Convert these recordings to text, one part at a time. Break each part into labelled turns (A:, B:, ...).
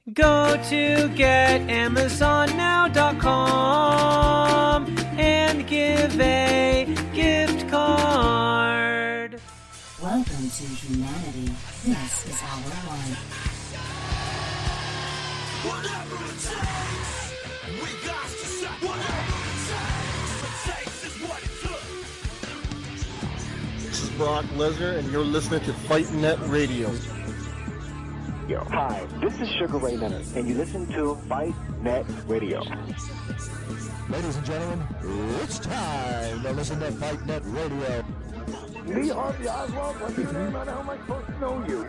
A: Go to getamazonnow.com and give a gift card.
B: Welcome to humanity. This is our one.
C: Whatever it takes, we got to say whatever it takes is what it took.
D: This is Brock Lesnar, and you're listening to Fight Net Radio.
E: Yo, hi, this is Sugar Ray Leonard, and you listen to Fight Net Radio.
F: Ladies and gentlemen, it's time to listen to Fight Net Radio.
E: Me, Harvey Oswald, what's your name? I know how am I supposed to know you?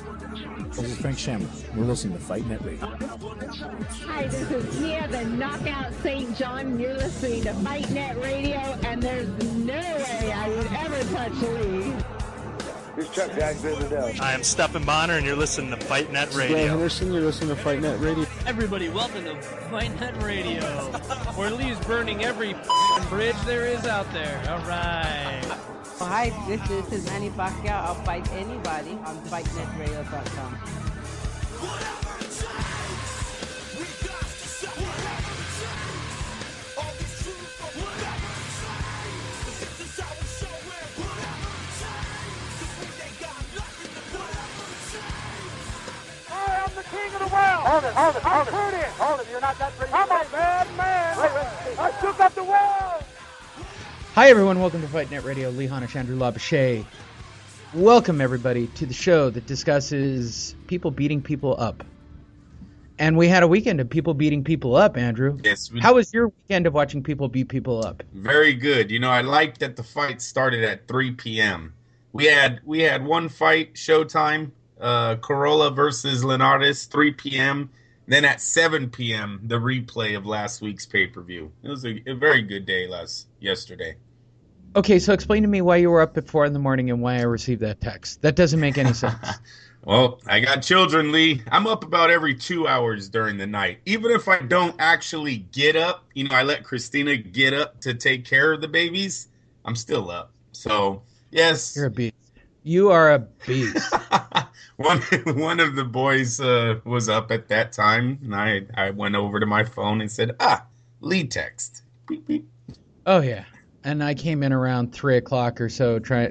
F: This is Frank Shamrock. We're listening to Fight Net Radio.
G: Hi, this is Nia, the Knockout St. John. You're listening to Fight Net Radio, and there's no way I would ever touch Lee.
E: This is Chuck Jackson.
H: I am Stephen Bonner, and you're listening to Fight Net Radio.
D: Dan Henderson, you're listening to Fight Net Radio.
A: Everybody, welcome to Fight Net Radio, where Lee's burning every bridge there is out there. All right.
I: Hi, this is Manny Pacquiao. I'll fight anybody on fightnetradio.com.
C: Whatever it takes, we got to say whatever it takes. All the truth for whatever it takes. This is how we show it. Whatever it takes. 'Cause we ain't got nothing to whatever it takes.
E: I am the king of the world. Hold it. Hold it. You're not that pretty. I'm a bad man. I took up the world.
A: Hi, everyone. Welcome to Fight Net Radio. Lee Hanish, Andrew Labouche. Welcome, everybody, to the show that discusses people beating people up. And we had a weekend of people beating people up, Andrew.
J: Yes.
A: How was your weekend of watching people beat people up?
J: Very good. You know, I liked that the fight started at 3 p.m. We had one fight, Showtime, Crolla versus Linares, 3 p.m. Then at 7 p.m., the replay of last week's pay-per-view. It was a very good day yesterday.
A: Okay, so explain to me why you were up at 4 in the morning and why I received that text. That doesn't make any sense.
J: Well, I got children, Lee. I'm up about every 2 hours during the night. Even if I don't actually get up, you know, I let Christina get up to take care of the babies, I'm still up. So, yes.
A: You're a beast. You are a beast.
J: One of the boys was up at that time, and I went over to my phone and said, Lee text. Beep, beep.
A: Oh, yeah. And I came in around 3 o'clock or so. For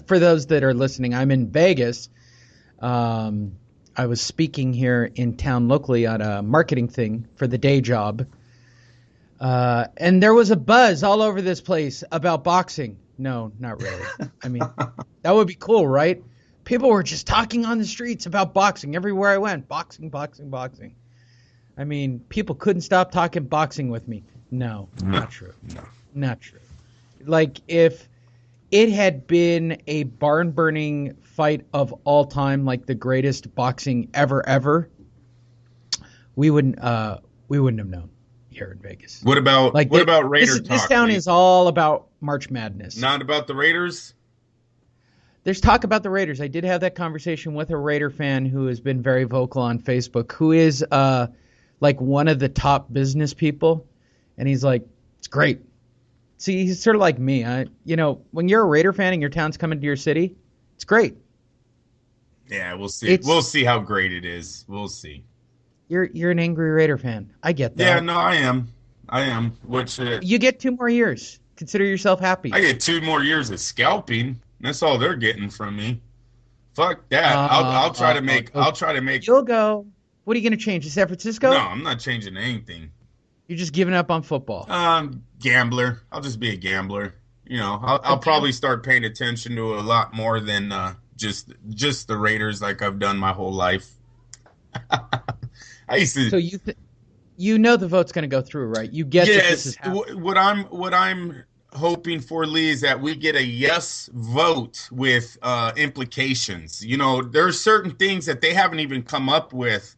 A: those that are listening, I'm in Vegas. I was speaking here in town locally on a marketing thing for the day job. And there was a buzz all over this place about boxing. No, not really. I mean, that would be cool, right? People were just talking on the streets about boxing everywhere I went. Boxing. I mean, people couldn't stop talking boxing with me. No, not true.
J: No.
A: Not true. Like, if it had been a barn-burning fight of all time, like the greatest boxing ever, we wouldn't have known here in Vegas.
J: What about Raider talk?
A: This town is all about March Madness.
J: Not about the Raiders?
A: There's talk about the Raiders. I did have that conversation with a Raider fan who has been very vocal on Facebook, who is like one of the top business people, and he's like, it's great. See, he's sort of like me. When you're a Raider fan and your town's coming to your city, it's great.
J: Yeah, we'll see. We'll see how great it is. We'll see.
A: You're an angry Raider fan. I get that.
J: Yeah, no, I am. Which
A: you get 2 more years. Consider yourself happy.
J: I get 2 more years of scalping. That's all they're getting from me. Fuck that. I'll try to make.
A: You'll go. What are you going to change? To San Francisco?
J: No, I'm not changing anything.
A: You're just giving up on football.
J: Gambler. I'll just be a gambler. You know, I'll probably start paying attention to a lot more than just the Raiders, like I've done my whole life. I used to.
A: So you know the vote's going to go through, right? You get that this is happening.
J: What I'm hoping for, Lee, is that we get a yes vote with implications. You know, there are certain things that they haven't even come up with.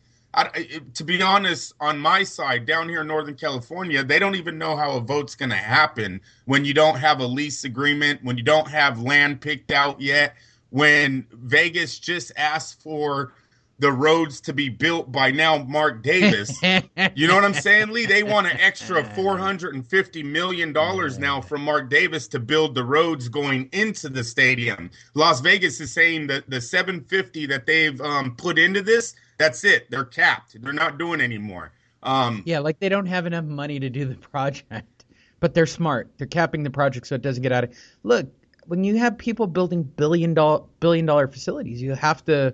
J: To be honest, on my side, down here in Northern California, they don't even know how a vote's going to happen when you don't have a lease agreement, when you don't have land picked out yet, when Vegas just asked for the roads to be built by now Mark Davis. You know what I'm saying, Lee? They want an extra $450 million now from Mark Davis to build the roads going into the stadium. Las Vegas is saying that the $750 that they've put into this, That's it. They're capped. They're not doing anymore.
A: Yeah, like they don't have enough money to do the project, but they're smart. They're capping the project so it doesn't get out of. Look, when you have people building billion dollar facilities, you have to,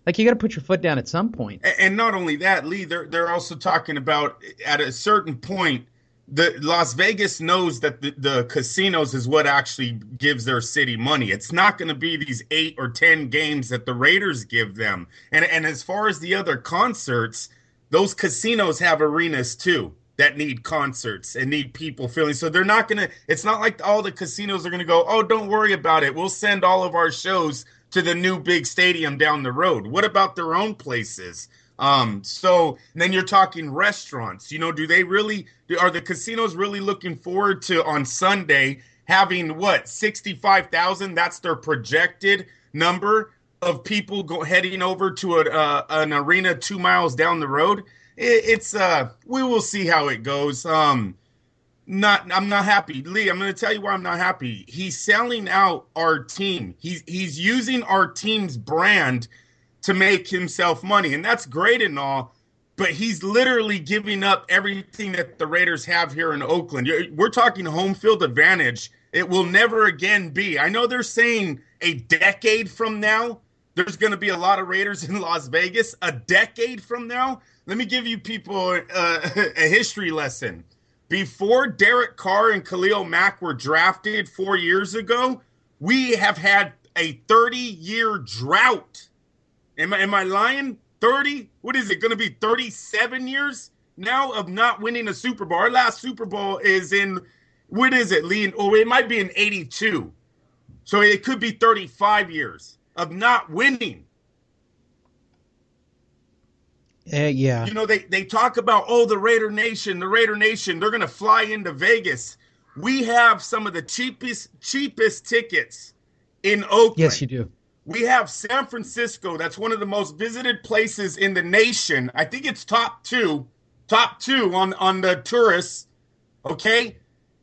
A: like, you got to put your foot down at some point.
J: And not only that, Lee, they're also talking about at a certain point, the Las Vegas knows that the casinos is what actually gives their city money. It's not going to be these 8 or 10 games that the Raiders give them. And as far as the other concerts, those casinos have arenas too that need concerts and need people feeling. So they're not going to, it's not like all the casinos are going to go, oh, don't worry about it. We'll send all of our shows to the new big stadium down the road. What about their own places? So then you're talking restaurants. You know, are the casinos really looking forward to on Sunday having what, 65,000? That's their projected number of people heading over to an arena 2 miles down the road. We will see how it goes. I'm not happy. Lee, I'm going to tell you why I'm not happy. He's selling out our team. He's using our team's brand to make himself money, and that's great and all, but he's literally giving up everything that the Raiders have here in Oakland. We're talking home field advantage. It will never again be. I know they're saying a decade from now, there's going to be a lot of Raiders in Las Vegas. A decade from now, let me give you people a history lesson. Before Derek Carr and Khalil Mack were drafted 4 years ago, we have had a 30-year drought. Am I lying? 30? What is it going to be? 37 years now of not winning a Super Bowl. Our last Super Bowl is in, what is it, Lee? Oh, it might be in 82. So it could be 35 years of not winning.
A: Yeah.
J: You know, they talk about, oh, the Raider Nation, they're going to fly into Vegas. We have some of the cheapest tickets in Oakland.
A: Yes, you do.
J: We have San Francisco. That's one of the most visited places in the nation. I think it's top two on the tourists. Okay.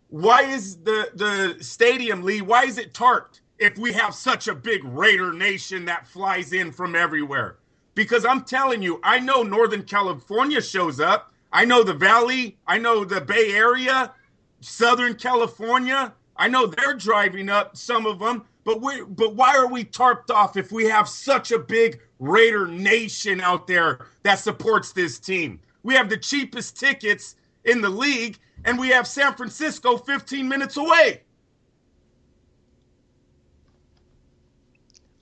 J: Why is the stadium, Lee? Why is it tarped if we have such a big Raider Nation that flies in from everywhere? Because I'm telling you, I know Northern California shows up. I know the Valley. I know the Bay Area, Southern California. I know they're driving up, some of them. But why are we tarped off if we have such a big Raider Nation out there that supports this team? We have the cheapest tickets in the league, and we have San Francisco 15 minutes away.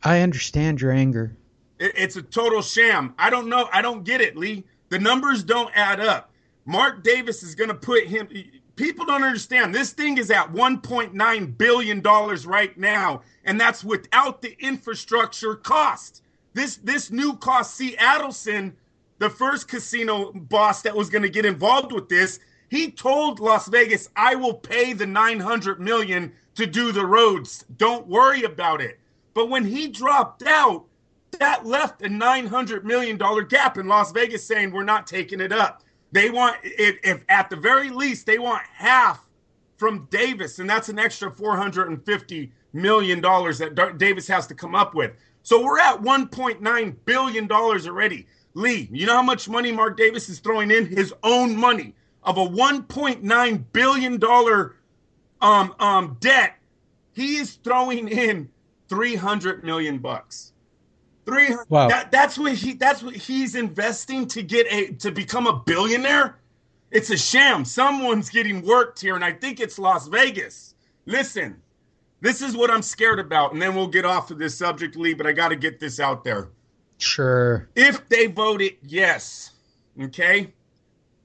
A: I understand your anger.
J: It's a total sham. I don't know. I don't get it, Lee. The numbers don't add up. Mark Davis is going to put him – people don't understand. This thing is at $1.9 billion right now, and that's without the infrastructure cost. This new cost, see, Adelson, the first casino boss that was going to get involved with this, he told Las Vegas, I will pay the $900 million to do the roads. Don't worry about it. But when he dropped out, that left a $900 million gap in Las Vegas saying we're not taking it up. They want, if at the very least, they want half from Davis, and that's an extra $450 million that Davis has to come up with. So we're at $1.9 billion already. Lee, you know how much money Mark Davis is throwing in? His own money of a $1.9 billion debt. He is throwing in $300 million.
A: Wow.
J: That's what he's investing to become a billionaire. It's a sham. Someone's getting worked here, and I think it's Las Vegas. Listen, this is what I'm scared about, and then we'll get off of this subject, Lee, but I got to get this out there.
A: Sure.
J: If they voted yes, okay,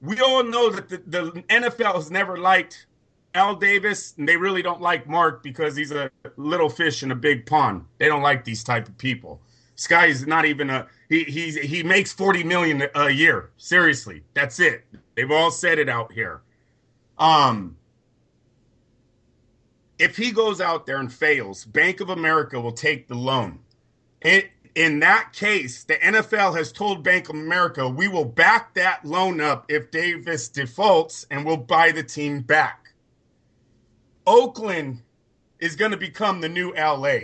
J: we all know that the NFL has never liked Al Davis, and they really don't like Mark because he's a little fish in a big pond. They don't like these type of people. This guy is not even he makes $40 million a year. Seriously, that's it. They've all said it out here. If he goes out there and fails, Bank of America will take the loan. In that case, the NFL has told Bank of America, we will back that loan up if Davis defaults, and we'll buy the team back. Oakland is going to become the new LA.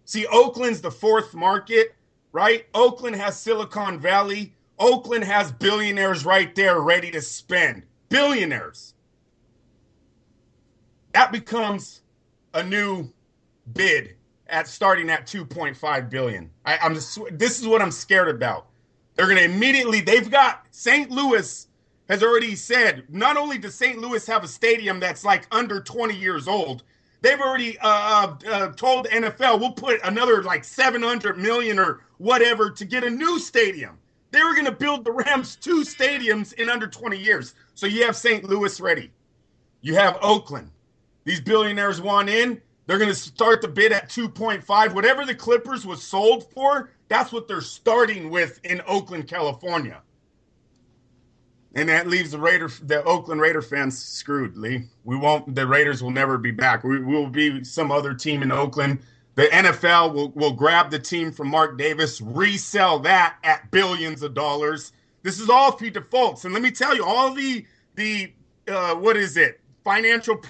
J: See, Oakland's the fourth market, right? Oakland has Silicon Valley. Oakland has billionaires right there ready to spend. Billionaires. That becomes a new bid at starting at 2.5 billion. This is what I'm scared about. They're going to immediately, they've got St. Louis has already said, not only does St. Louis have a stadium that's like under 20 years old, they've already told the NFL, we'll put another like 700 million or whatever to get a new stadium. They were going to build the Rams 2 stadiums in under 20 years. So you have St. Louis ready. You have Oakland. These billionaires want in. They're going to start the bid at 2.5. Whatever the Clippers was sold for, that's what they're starting with in Oakland, California. And that leaves the Oakland Raider fans screwed, Lee. The Raiders will never be back. We will be some other team in Oakland. The NFL will grab the team from Mark Davis, resell that at billions of dollars. This is all if he defaults. And let me tell you, all the financial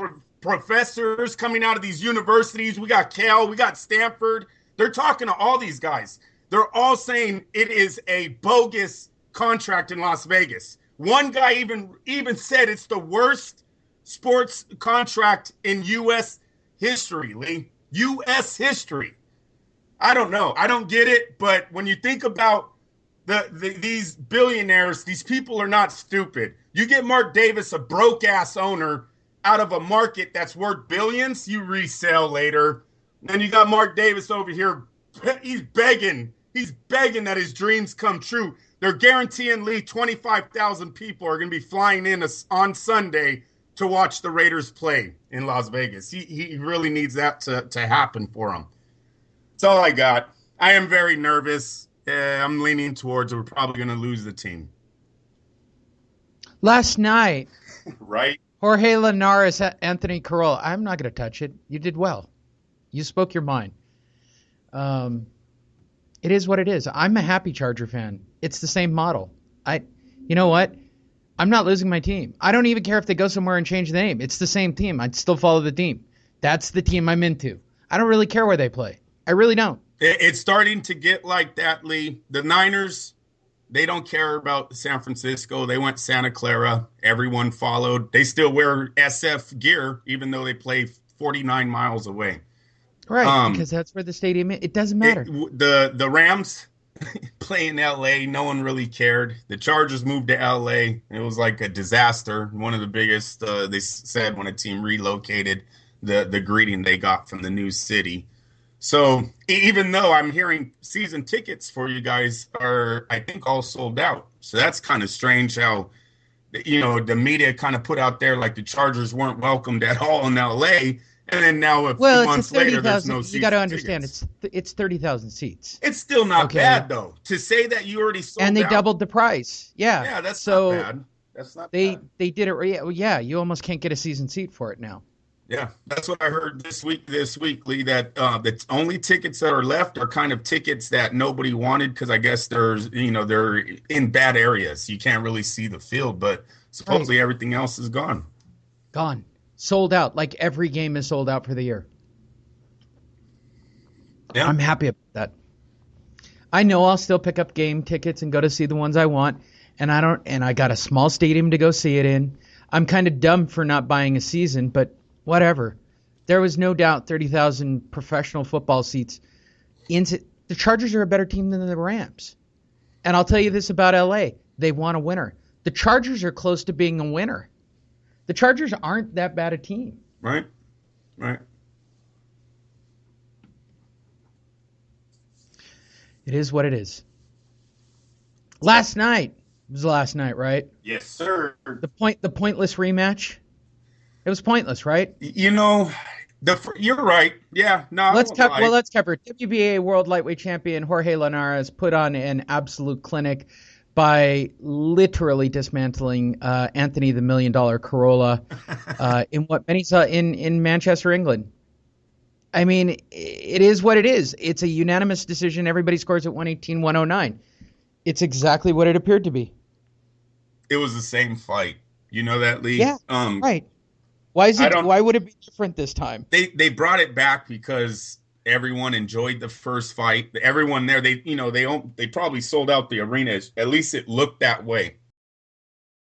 J: professors coming out of these universities. We got Cal, we got Stanford. They're talking to all these guys. They're all saying it is a bogus contract in Las Vegas. One guy even said it's the worst sports contract in U.S. history, Lee. U.S. history. I don't know. I don't get it. But when you think about these billionaires, these people are not stupid. You get Mark Davis, a broke-ass owner, out of a market that's worth billions, you resell later. And you got Mark Davis over here. He's begging. He's begging that his dreams come true. They're guaranteeing Lee 25,000 people are going to be flying in on Sunday to watch the Raiders play in Las Vegas. He really needs that to happen for him. That's all I got. I am very nervous. I'm leaning towards we're probably going to lose the team.
A: Last night,
J: right?
A: Jorge Linares, Anthony Crolla. I'm not going to touch it. You did well. You spoke your mind. It is what it is. I'm a happy Charger fan. It's the same model. You know what? I'm not losing my team. I don't even care if they go somewhere and change the name. It's the same team. I'd still follow the team. That's the team I'm into. I don't really care where they play. I really don't.
J: It's starting to get like that, Lee. The Niners, they don't care about San Francisco. They went Santa Clara. Everyone followed. They still wear SF gear, even though they play 49 miles away.
A: Right, because that's where the stadium is. It doesn't matter.
J: The Rams play in L.A. No one really cared. The Chargers moved to L.A. It was like a disaster. One of the biggest, they said, when a team relocated, the greeting they got from the new city. So even though I'm hearing season tickets for you guys are, I think, all sold out. So that's kind of strange how, the media kind of put out there like the Chargers weren't welcomed at all in L.A., and then now a few months later, there's no seats.
A: You got to understand, it's 30,000 seats.
J: It's still not bad, though. To say that you already sold out.
A: And they doubled the price. Yeah.
J: Yeah, that's not bad. That's not bad.
A: They did it. Yeah, you almost can't get a season seat for it now.
J: Yeah, that's what I heard this week, Lee, that the only tickets that are left are kind of tickets that nobody wanted because I guess they're in bad areas. You can't really see the field, but supposedly everything else is gone.
A: Gone. Sold out. Like every game is sold out for the year. Yeah. I'm happy about that. I know I'll still pick up game tickets and go to see the ones I want, and I got a small stadium to go see it in. I'm kind of dumb for not buying a season, but whatever. There was no doubt 30,000 professional football seats. The Chargers are a better team than the Rams. And I'll tell you this about LA. They want a winner. The Chargers are close to being a winner. The Chargers aren't that bad a team.
J: Right.
A: It is what it is. Last night. It was last night, right?
J: Yes, sir.
A: The pointless rematch. It was pointless, right?
J: You're right. Yeah. No.
A: Let's cover it. WBA World Lightweight Champion Jorge Linares put on an absolute clinic by literally dismantling Anthony the $1 Million Crolla in what many saw in Manchester, England. I mean, it is what it is. It's a unanimous decision. Everybody scores at 118-109. It's exactly what it appeared to be.
J: It was the same fight. You know that, Lee?
A: Yeah, right. Why would it be different this time?
J: They brought it back because Everyone enjoyed the first fight. Everyone there, they probably sold out the arena. At least it looked that way.